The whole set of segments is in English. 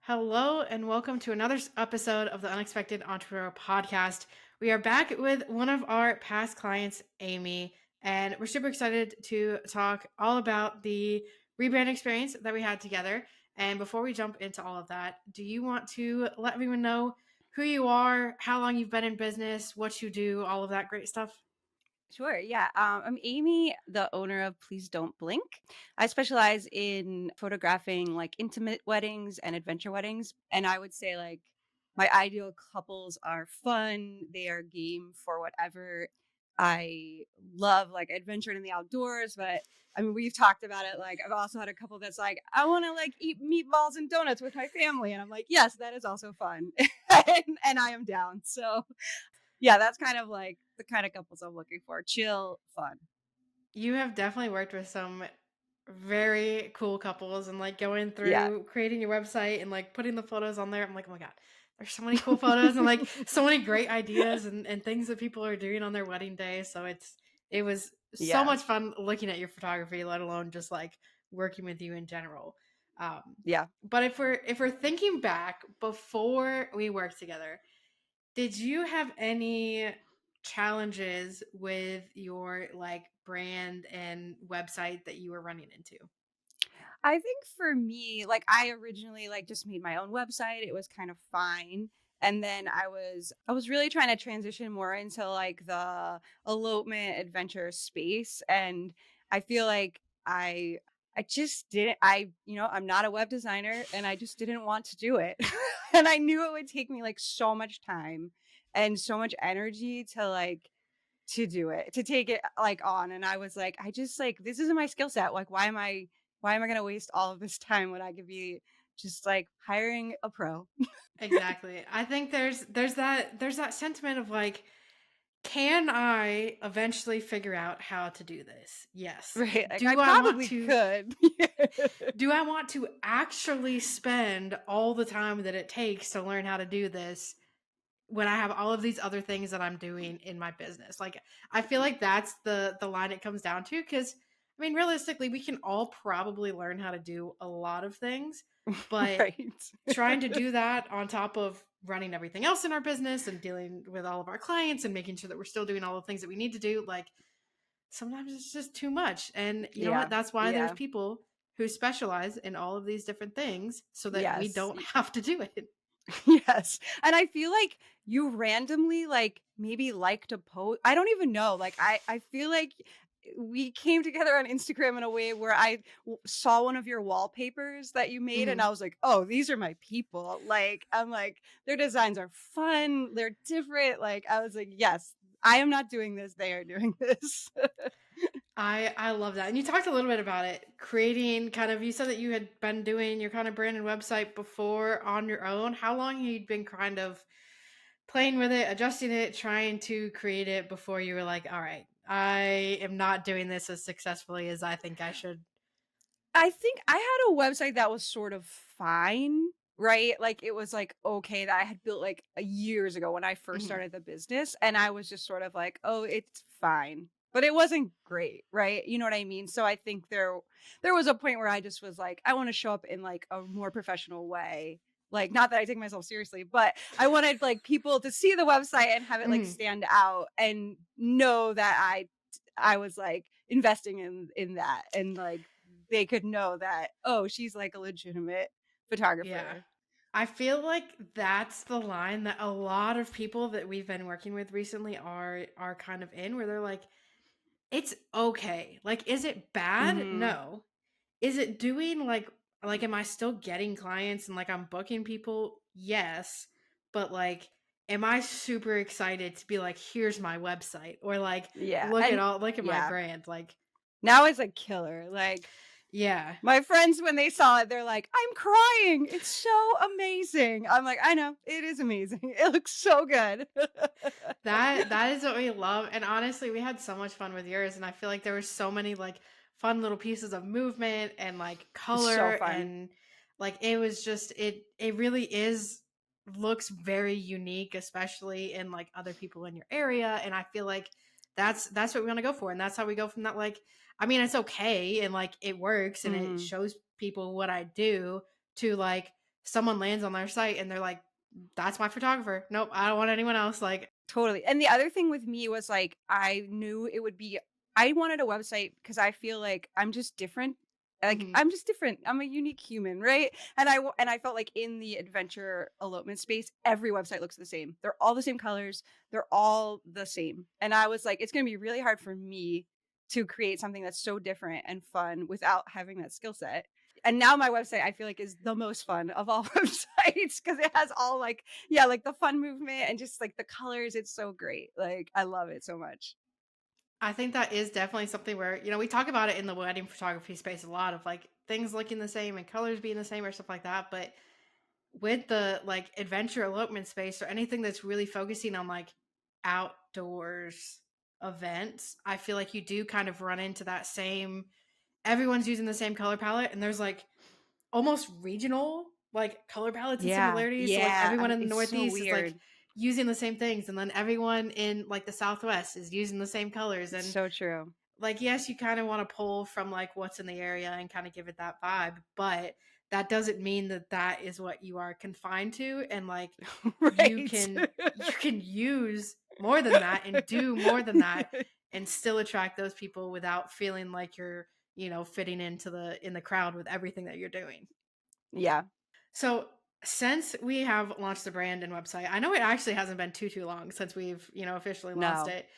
Hello and welcome to another episode of the Unexpected Entrepreneur Podcast. We are back with one of our past clients, Aimee, and we're super excited to talk all about the rebrand experience that we had together. And before we jump into all of that, do you want to let everyone know who you are, how long you've been in business, what you do, all of that great stuff? Sure. Yeah. I'm Amy, the owner of Please Don't Blink. I specialize in photographing like intimate weddings and adventure weddings. And I would say like my ideal couples are fun. They are game for whatever. I love like adventuring in the outdoors, but I mean, we've talked about it. Like I've also had a couple that's like, I want to like eat meatballs and donuts with my family. And I'm like, yes, that is also fun. and I am down. So yeah, that's kind of like the kind of couples I'm looking for. Chill, fun. You have definitely worked with some very cool couples and like going Yeah. through creating your website and like putting the photos on there. I'm like, oh my God, there's so many cool photos and like so many great ideas and things that people are doing on their wedding day. So it was so Yeah. much fun looking at your photography, let alone just like working with you in general. Um, Yeah. but if we're thinking back before we worked together, did you have any challenges with your like brand and website that you were running into? I think for me, like I originally like just made my own website. It was kind of fine. And then I was really trying to transition more into like the elopement adventure space. And I feel like I just didn't I'm not a web designer and I just didn't want to do it. And I knew it would take me like so much time and so much energy to do it, to take it like on. And I was like, I just like this isn't my skill set. Like why am I gonna waste all of this time when I could be just like hiring a pro? Exactly. I think there's that sentiment of like, can I eventually figure out how to do this? Yes. Right. Like I Do I want probably to could. do I want to actually spend all the time that it takes to learn how to do this when I have all of these other things that I'm doing in my business? Like, I feel like that's the line it comes down to. Because I mean, realistically, we can all probably learn how to do a lot of things, but Right. trying to do that on top of running everything else in our business and dealing with all of our clients and making sure that we're still doing all the things that we need to do, like, sometimes it's just too much. And you know what? Yeah. That's why there's Yeah. people who specialize in all of these different things so that we Yes. don't have to do it. Yes. And I feel like you randomly like maybe like to post. I don't even know. Like I feel like we came together on Instagram in a way where saw one of your wallpapers that you made and Mhm. I was like, "Oh, these are my people." Like I'm like their designs are fun, they're different. Like I was like, "Yes, I am not doing this. They are doing this." I love that. And you talked a little bit about it, creating kind of, you said that you had been doing your kind of brand and website before on your own. How long had you been kind of playing with it, adjusting it, trying to create it before you were like, all right, I am not doing this as successfully as I think I should? I think I had a website that was sort of fine, right? Like it was like okay that I had built like years ago when I first Mhm. started the business and I was just sort of like, "Oh, it's fine." But it wasn't great, right? You know what I mean? So I think there was a point where I just was like, I want to show up in like a more professional way. Like not that I take myself seriously, but I wanted like people to see the website and have it like Mhm. stand out and know that I was like investing in that and like they could know that, oh, she's like a legitimate Yeah. photographer. I feel like that's the line that a lot of people that we've been working with recently are kind of in, where they're like, it's okay. Like, is it bad? Mhm. No. Is it doing like am I still getting clients and like I'm booking people? Yes. But like, am I super excited to be like, here's my website, or like Yeah, and look at my yeah, brand? Like, now it's a killer, like, yeah. my friends, when they saw it, they're like, "I'm crying, it's so amazing." I'm like, "I know, it is amazing, it looks so good." That is what we love. And honestly, we had so much fun with yours. And I feel like there were so many like fun little pieces of movement and like It's so color, fun. and like it was just it really is looks very unique, especially in like other people in your area. And I feel like that's what we want to go for. And that's how we go from that, like, I mean, it's okay and like it works and it Mhm. shows people what I do, to like someone lands on their site and they're like, that's my photographer. Nope, I don't want anyone else. Like, Totally. And the other thing with me was like I knew it would be I wanted a website because I feel like I'm just different. Like mhm. I'm just different. I'm a unique human, right? And I felt like in the adventure elopement space, every website looks the same. They're all the same colors. They're all the same. And I was like, it's going to be really hard for me to create something that's so different and fun without having that skill set. And now my website I feel like is the most fun of all websites because it has all like yeah, like the fun movement and just like the colors. It's so great. Like I love it so much. I think that is definitely something where, we talk about it in the wedding photography space a lot of like things looking the same and colors being the same or stuff like that. But with the like adventure elopement space or anything that's really focusing on like outdoors events, I feel like you do kind of run into that same, everyone's using the same color palette and there's like almost regional like color palettes and Yeah. similarities. So like Yeah. everyone in the It's so Northeast is like weird. using the same things, and then everyone in like the Southwest is using the same colors. It's And so true. like, yes, you kind of want to pull from like what's in the area and kind of give it that vibe, but that doesn't mean that that is what you are confined to. And like you Right. can you can use more than that and do more than that and still attract those people without feeling like you're fitting into the crowd with everything that you're doing. Yeah. So since we have launched the brand and website, I know it actually hasn't been too long since we've officially launched No. it.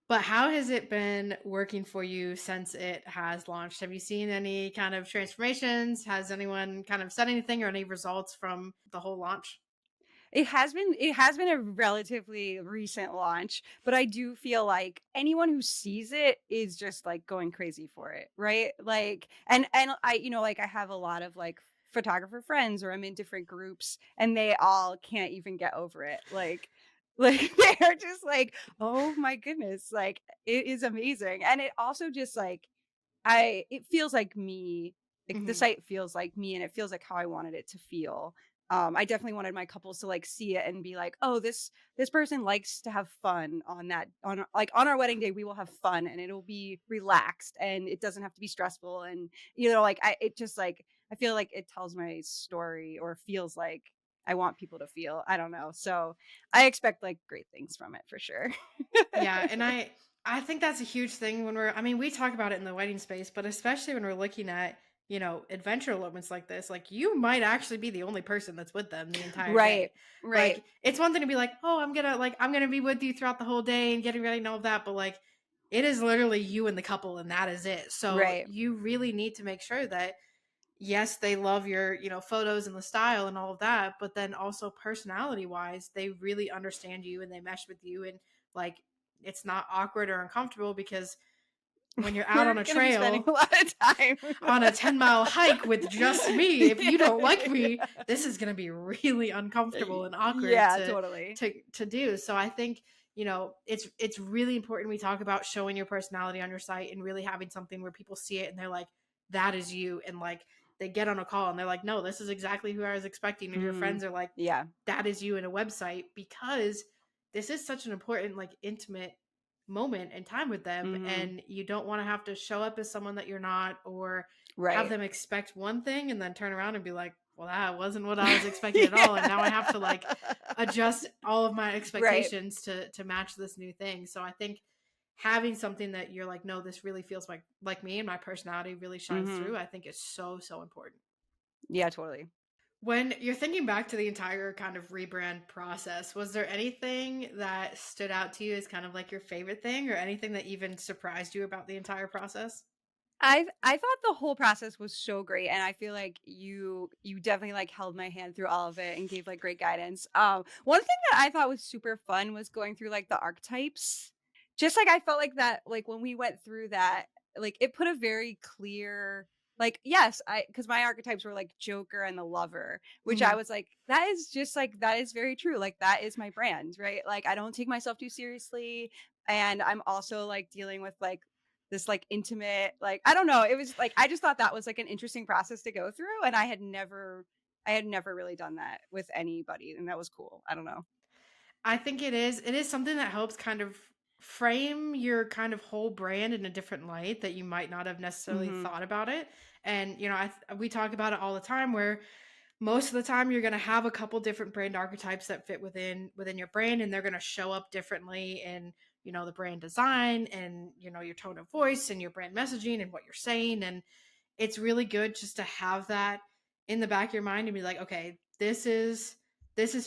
But how has it been working for you since it has launched? Have you seen any kind of transformations? Has anyone kind of said anything or any results from the whole launch? It has been a relatively recent launch, but I do feel like anyone who sees it is just like going crazy for it, right? Like and I like I have a lot of like photographer friends or I'm in different groups and they all can't even get over it. Like they're just like, "Oh my goodness, like it is amazing." And it also just like it feels like me. Like the Hmm. site feels like me and it feels like how I wanted it to feel. I definitely wanted my couples to like see it and be like, "Oh, this person likes to have fun on that like on our wedding day we will have fun and it'll be relaxed and it doesn't have to be stressful." And like it just like I feel like it tells my story or feels like I want people to feel. I don't know. So, I expect like great things from it for sure. Yeah, and I think that's a huge thing when we talk about it in the wedding space, but especially when we're looking at, adventure elopements like this, like you might actually be the only person that's with them the entire Right. day. Right. Like it's one thing to be like, "Oh, I'm going to be with you throughout the whole day and getting ready and all of that," but like it is literally you and the couple and that is it. So Right. you really need to make sure that yes, they love your, photos and the style and all of that, but then also personality wise, they really understand you and they mesh with you and like it's not awkward or uncomfortable because when you're out We're on a gonna be spending trail a lot of time. on a 10-mile hike with just me, if you don't like me, Yeah. this is going to be really uncomfortable and awkward Yeah, to totally. to do. So I think, it's really important we talk about showing your personality on your site and really having something where people see it and they're like, that is you. And like they get on a call and they're like, no, this is exactly who I was expecting. And your Mhm. friends are like, Yeah. that is you in a website because this is such an important, like intimate moment and time with them. Mhm. And you don't want to have to show up as someone that you're not or have Right. them expect one thing and then turn around and be like, well, that wasn't what I was expecting at all. And now I have Yeah. to like adjust all of my Right. expectations to match this new thing. So I think having something that you're like, no, this really feels like me and my personality really shines Mhm. through, I think is so important. Yeah, totally. When you're thinking back to the entire kind of rebrand process, was there anything that stood out to you as kind of like your favorite thing or anything that even surprised you about the entire process? I thought the whole process was so great, and I feel like you definitely like held my hand through all of it and gave like great guidance. One thing that I thought was super fun was going through like the archetypes. Just like I felt like that, like when we went through that, like it put a very clear, like yes, I because my archetypes were like Joker and the Lover, which I Mhm. was like, that is just like that is very true. Like that is my brand, right? Like I don't take myself too seriously, and I'm also like dealing with like this like intimate like I don't know, it was like I just thought that was like an interesting process to go through and I had never really done that with anybody and that was cool. I don't know. I think it is something that helps kind of frame your kind of whole brand in a different light that you might not have necessarily Mhm. thought about it. And we talk about it all the time where most of the time you're going to have a couple different brand archetypes that fit within your brand, and they're going to show up differently in, the brand design and, your tone of voice and your brand messaging and what you're saying. And it's really good just to have that in the back of your mind and be like, okay, this is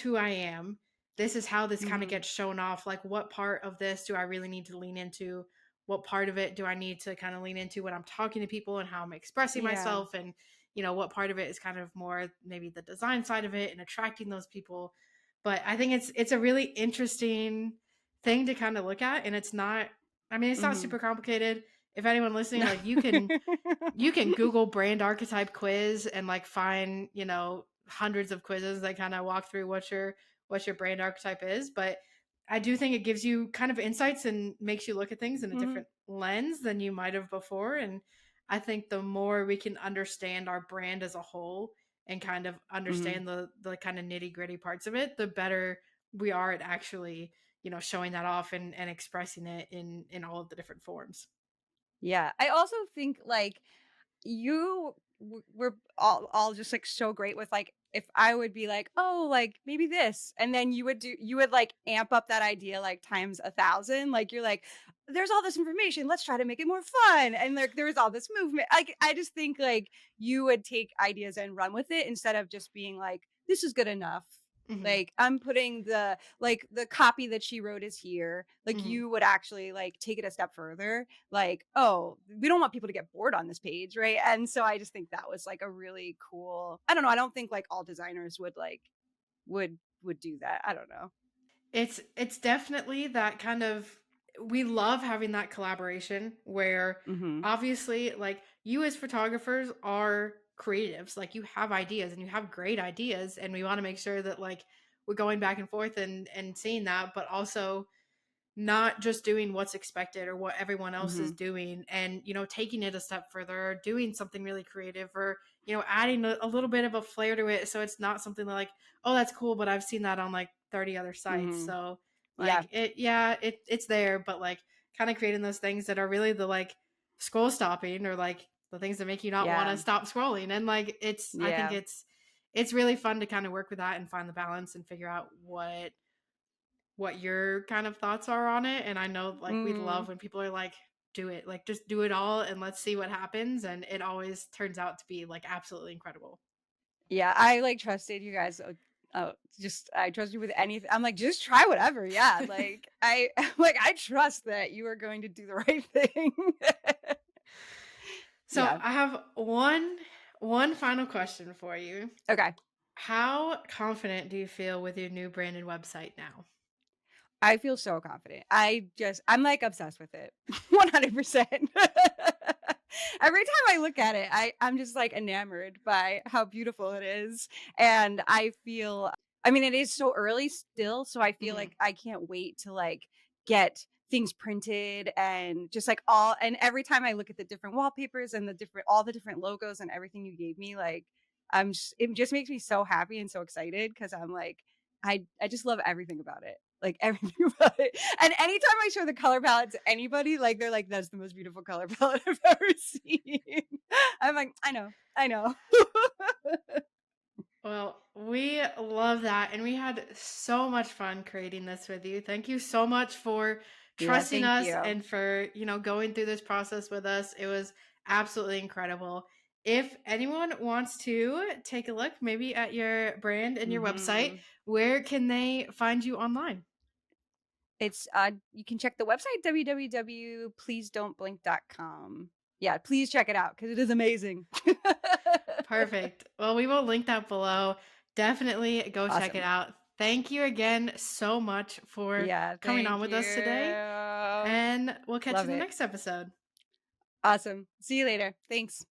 who I am. This is how this kind of Mhm. gets shown off. Like, what part of this do I really need to lean into? What part of it do I need to kind of lean into when I'm talking to people and how I'm expressing Yeah. myself? And, what part of it is kind of more maybe the design side of it and attracting those people. But I think it's a really interesting thing to kind of look at. And it's not Mhm. super complicated. If anyone listening, No. like, you can Google brand archetype quiz and like find, hundreds of quizzes that kind of walk through what your brand archetype is. But I do think it gives you kind of insights and makes you look at things in a Mhm. different lens than you might have before. And I think the more we can understand our brand as a whole and kind of Mhm. understand the kind of nitty-gritty parts of it, the better we are at actually, showing that off and expressing it in all of the different forms. Yeah. I also think like we're all just like so great with like if I would be like, oh, like maybe this, and then you would like amp up that idea like times 1,000. Like you're like, there's all this information. Let's try to make it more fun, and like there's all this movement. Like I just think like you would take ideas and run with it instead of just being like, this is good enough. Hmm. Like I'm putting the copy that she wrote is here. Like Hmm. you would actually like take it a step further like, oh, we don't want people to get bored on this page, right? And so I just think that was like a really cool. I don't know. I don't think like all designers would like would do that. I don't know. It's definitely that kind of, we love having that collaboration where Mhm. obviously, like, you as photographers are creatives, like you have ideas and you have great ideas, and we want to make sure that, like, we're going back and forth and seeing that, but also not just doing what's expected or what everyone else is Mhm. doing, and taking it a step further, or doing something really creative, or adding a little bit of a flair to it, so it's not something like, oh, that's cool, but I've seen that on like 30 other sites. Mhm. So Yeah. like, it's there, but like kind of creating those things that are really the, like, scroll stopping, or like the things that make you not want Yeah. to stop scrolling. And like, I think Yeah. it's really fun to kind of work with that and find the balance and figure out what your kind of thoughts are on it. And I know, like, we Mm. love when people are like, do it, like, just do it all and let's see what happens. And it always turns out to be like absolutely incredible. Yeah. I like trusted you guys. Just I trust you with anything. I'm like, just try whatever. Yeah. Like I like I trust that you are going to do the right thing. So Yeah. I have one final question for you. Okay. How confident do you feel with your new branded website now? I feel so confident. I'm like obsessed with it. 100%. Every time I look at it, I'm just like enamored by how beautiful it is. And I feel I mean it is so early still, so I feel Hmm. like I can't wait to like get things printed and just like all and every time I look at the different wallpapers and the different all the different logos and everything you gave me like it just makes me so happy and so excited because I'm like I just love everything about it. Like everything about it. And anytime I show the color palette to anybody, like they're like, that's the most beautiful color palette I've ever seen. I'm like, I know, I know. Well, we love that. And we had so much fun creating this with you. Thank you so much for Yeah, trusting thank us you. and for, going through this process with us. It was absolutely incredible. If anyone wants to take a look maybe at your brand and your website, Hmm. where can they find you online? It's you can check the website www.pleasedon'tblink.com. Yeah, please check it out because it is amazing. Perfect. Well, we will link that below. Definitely go check it Awesome. out. Thank you again so much for Yeah, coming on thank with you. us today. And we'll catch you Love in the it. next episode. Awesome. See you later. Thanks.